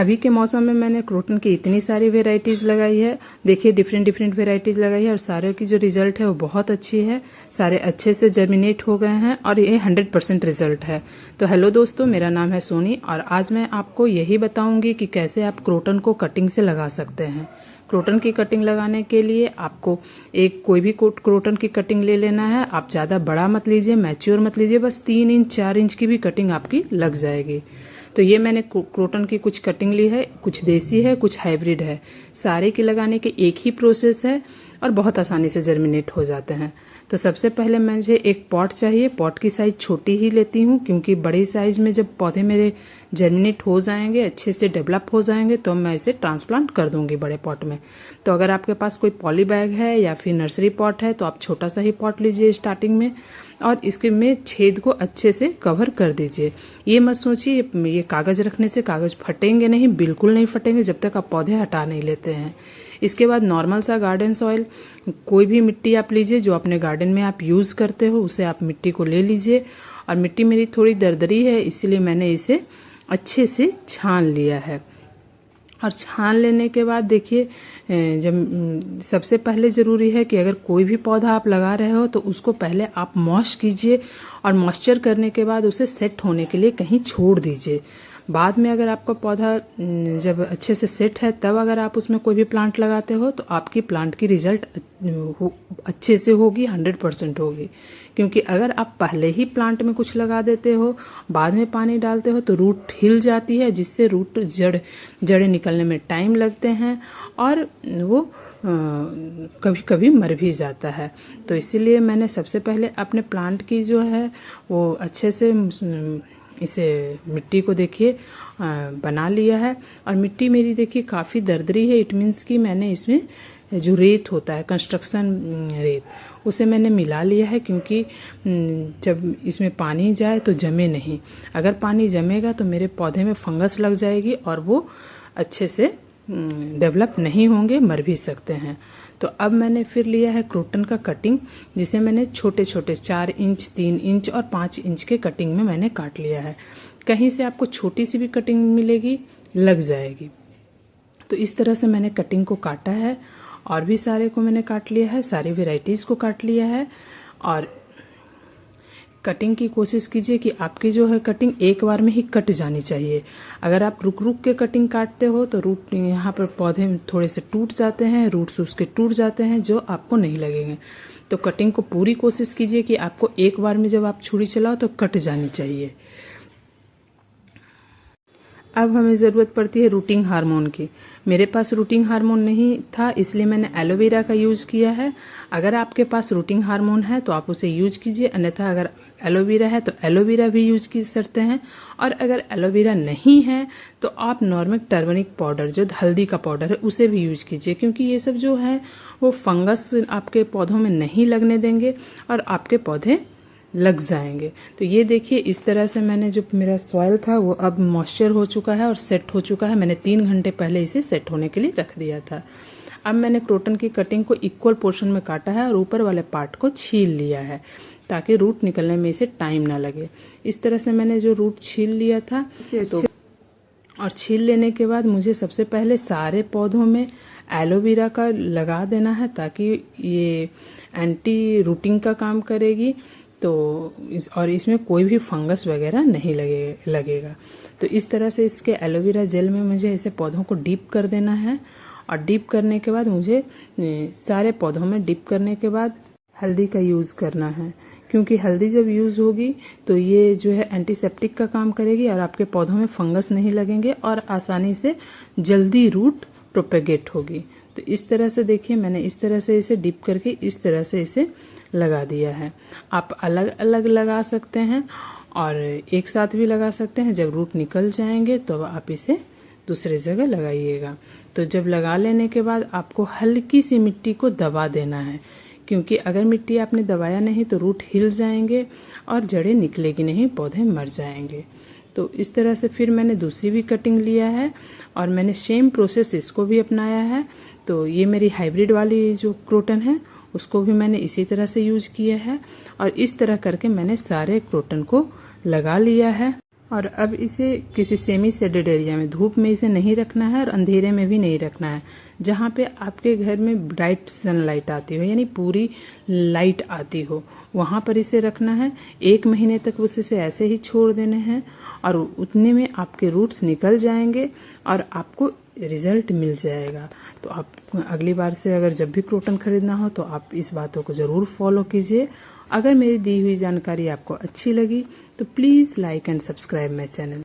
अभी के मौसम में मैंने क्रोटन की इतनी सारी वेराइटीज़ लगाई है। देखिए डिफरेंट डिफरेंट वेराइटीज़ लगाई है और सारे की जो रिजल्ट है वो बहुत अच्छी है। सारे अच्छे से जर्मिनेट हो गए हैं और ये 100% रिजल्ट है। तो हेलो दोस्तों, मेरा नाम है सोनी और आज मैं आपको यही बताऊंगी कि कैसे आप क्रोटन को कटिंग से लगा सकते हैं। क्रोटन की कटिंग लगाने के लिए आपको एक कोई भी क्रोटन की कटिंग ले लेना है। आप ज़्यादा बड़ा मत लीजिए, मैच्योर मत लीजिए, बस 3 इंच 4 इंच की भी कटिंग आपकी लग जाएगी। तो ये मैंने क्रोटन की कुछ कटिंग ली है, कुछ देसी है, कुछ हाइब्रिड है। सारे की लगाने के एक ही प्रोसेस है और बहुत आसानी से जर्मिनेट हो जाते हैं। तो सबसे पहले मुझे एक पॉट चाहिए। पॉट की साइज छोटी ही लेती हूँ क्योंकि बड़ी साइज में जब पौधे मेरे जर्मिनेट हो जाएंगे, अच्छे से डेवलप हो जाएंगे, तो मैं इसे ट्रांसप्लांट कर दूंगी बड़े पॉट में। तो अगर आपके पास कोई पॉली बैग है या फिर नर्सरी पॉट है तो आप छोटा सा ही पॉट लीजिए स्टार्टिंग में और इसके में छेद को अच्छे से कवर कर दीजिए। ये मत सोचिए ये कागज रखने से कागज फटेंगे नहीं, बिल्कुल नहीं फटेंगे जब तक आप पौधे हटा नहीं लेते हैं। इसके बाद नॉर्मल सा गार्डन सॉइल, कोई भी मिट्टी आप लीजिए जो अपने गार्डन में आप यूज़ करते हो, उसे आप मिट्टी को ले लीजिए। और मिट्टी मेरी थोड़ी दरदरी है इसलिए मैंने इसे अच्छे से छान लिया है। और छान लेने के बाद देखिए, जब सबसे पहले ज़रूरी है कि अगर कोई भी पौधा आप लगा रहे हो तो उसको पहले आप मॉइस्ट कीजिए और मॉइस्चर करने के बाद उसे सेट होने के लिए कहीं छोड़ दीजिए। बाद में अगर आपका पौधा जब अच्छे से सेट है तब अगर आप उसमें कोई भी प्लांट लगाते हो तो आपकी प्लांट की रिजल्ट अच्छे से होगी, 100% होगी। क्योंकि अगर आप पहले ही प्लांट में कुछ लगा देते हो, बाद में पानी डालते हो तो रूट हिल जाती है, जिससे रूट जड़ें निकलने में टाइम लगते हैं और वो कभी कभी मर भी जाता है। तो इसीलिए मैंने सबसे पहले अपने प्लांट की जो है वो अच्छे से इसे मिट्टी को देखिए बना लिया है। और मिट्टी मेरी देखिए काफ़ी दरदरी है। इट मीन्स कि मैंने इसमें जो रेत होता है, कंस्ट्रक्शन रेत, उसे मैंने मिला लिया है क्योंकि जब इसमें पानी जाए तो जमे नहीं। अगर पानी जमेगा तो मेरे पौधे में फंगस लग जाएगी और वो अच्छे से डेवलप नहीं होंगे, मर भी सकते हैं। तो अब मैंने फिर लिया है क्रोटन का कटिंग, जिसे मैंने छोटे छोटे 4 इंच, 3 इंच और 5 इंच के कटिंग में मैंने काट लिया है। कहीं से आपको छोटी सी भी कटिंग मिलेगी, लग जाएगी। तो इस तरह से मैंने कटिंग को काटा है और भी सारे को मैंने काट लिया है, सारी वेराइटीज़ को काट लिया है। और कटिंग की कोशिश कीजिए कि आपकी जो है कटिंग एक बार में ही कट जानी चाहिए। अगर आप रुक रुक के कटिंग काटते हो तो रूट यहाँ पर पौधे थोड़े से टूट जाते हैं, रूट्स उसके टूट जाते हैं जो आपको नहीं लगेंगे। तो कटिंग को पूरी कोशिश कीजिए कि आपको एक बार में जब आप छुरी चलाओ तो कट जानी चाहिए। अब हमें ज़रूरत पड़ती है रूटिंग हार्मोन की। मेरे पास रूटिंग हार्मोन नहीं था इसलिए मैंने एलोवेरा का यूज़ किया है। अगर आपके पास रूटिंग हार्मोन है तो आप उसे यूज कीजिए, अन्यथा अगर एलोवेरा है तो एलोवेरा भी यूज कर सकते हैं। और अगर एलोवेरा नहीं है तो आप नॉर्मल टर्मरिक पाउडर, जो हल्दी का पाउडर है, उसे भी यूज कीजिए क्योंकि ये सब जो है वो फंगस आपके पौधों में नहीं लगने देंगे और आपके पौधे लग जाएंगे। तो ये देखिए इस तरह से मैंने जो मेरा सॉइल था वो अब मॉइस्चर हो चुका है और सेट हो चुका है। मैंने 3 घंटे पहले इसे सेट होने के लिए रख दिया था। अब मैंने क्रोटन की कटिंग को इक्वल पोर्शन में काटा है और ऊपर वाले पार्ट को छील लिया है ताकि रूट निकलने में इसे टाइम ना लगे। इस तरह से मैंने जो रूट छील लिया था तो और छील लेने के बाद मुझे सबसे पहले सारे पौधों में एलोवेरा का लगा देना है ताकि ये एंटी रूटिंग का काम करेगी। तो और इसमें कोई भी फंगस वगैरह नहीं लगेगा। तो इस तरह से इसके एलोवेरा जेल में मुझे इसे पौधों को डीप कर देना है। और डीप करने के बाद मुझे सारे पौधों में डीप करने के बाद हल्दी का यूज़ करना है क्योंकि हल्दी जब यूज़ होगी तो ये जो है एंटीसेप्टिक का काम करेगी और आपके पौधों में फंगस नहीं लगेंगे और आसानी से जल्दी रूट प्रोपेगेट होगी। तो इस तरह से देखिए मैंने इस तरह से इसे डीप करके इस तरह से इसे लगा दिया है। आप अलग अलग लगा सकते हैं और एक साथ भी लगा सकते हैं। जब रूट निकल जाएंगे तो आप इसे दूसरे जगह लगाइएगा। तो जब लगा लेने के बाद आपको हल्की सी मिट्टी को दबा देना है क्योंकि अगर मिट्टी आपने दबाया नहीं तो रूट हिल जाएंगे और जड़ें निकलेगी नहीं, पौधे मर जाएंगे। तो इस तरह से फिर मैंने दूसरी भी कटिंग लिया है और मैंने सेम प्रोसेस इसको भी अपनाया है। तो ये मेरी हाइब्रिड वाली जो क्रोटन है उसको भी मैंने इसी तरह से यूज किया है और इस तरह करके मैंने सारे क्रोटन को लगा लिया है। और अब इसे किसी सेमी शेडेड एरिया में, धूप में इसे नहीं रखना है और अंधेरे में भी नहीं रखना है, जहाँ पे आपके घर में ब्राइट सनलाइट आती हो, यानी पूरी लाइट आती हो, वहाँ पर इसे रखना है। 1 महीने तक उसे ऐसे ही छोड़ देने हैं और उतने में आपके रूट्स निकल जाएंगे और आपको रिजल्ट मिल जाएगा। तो आप अगली बार से अगर जब भी क्रोटन खरीदना हो तो आप इस बातों को ज़रूर फॉलो कीजिए। अगर मेरी दी हुई जानकारी आपको अच्छी लगी तो please like and subscribe my channel.